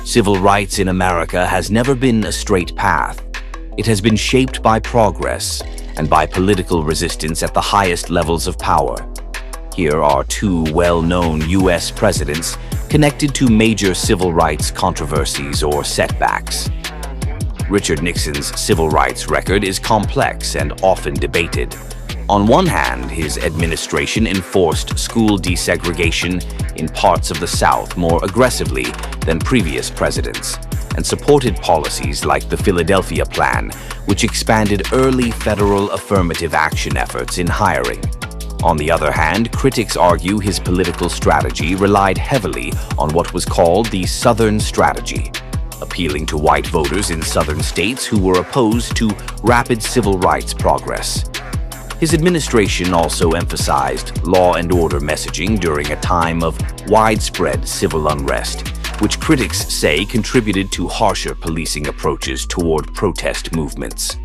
Civil rights in America has never been a straight path. It has been shaped by progress and by political resistance at the highest levels of power. Here are two well-known U.S. presidents connected to major civil rights controversies or setbacks. Richard Nixon's civil rights record is complex and often debated. On one hand, his administration enforced school desegregation in parts of the South more aggressively than previous presidents, and supported policies like the Philadelphia Plan, which expanded early federal affirmative action efforts in hiring. On the other hand, critics argue his political strategy relied heavily on what was called the Southern Strategy, appealing to white voters in southern states who were opposed to rapid civil rights progress. His administration also emphasized law and order messaging during a time of widespread civil unrest, which critics say contributed to harsher policing approaches toward protest movements.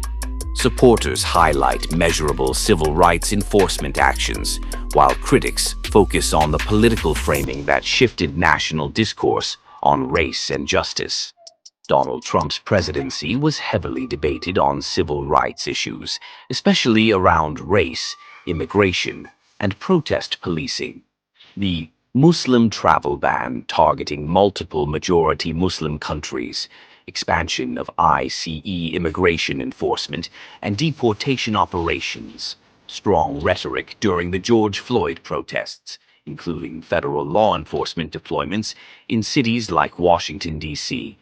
Supporters highlight measurable civil rights enforcement actions, while critics focus on the political framing that shifted national discourse on race and justice. Donald Trump's presidency was heavily debated on civil rights issues, especially around race, immigration, and protest policing. The Muslim travel ban targeting multiple majority Muslim countries, expansion of ICE immigration enforcement, and deportation operations, strong rhetoric during the George Floyd protests, including federal law enforcement deployments in cities like Washington, D.C.,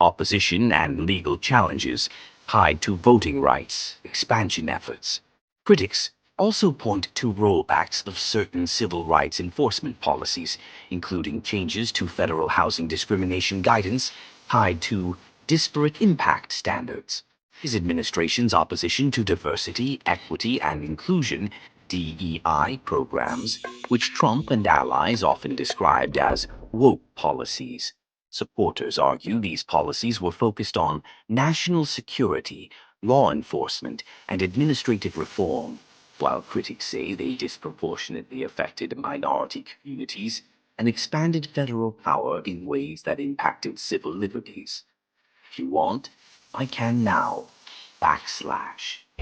opposition and legal challenges tied to voting rights expansion efforts. Critics also point to rollbacks of certain civil rights enforcement policies, including changes to federal housing discrimination guidance tied to disparate impact standards. His administration's opposition to diversity, equity, and inclusion DEI programs, which Trump and allies often described as woke policies. Supporters argue these policies were focused on national security, law enforcement, and administrative reform, while critics say they disproportionately affected minority communities and expanded federal power in ways that impacted civil liberties. If you want, I can now //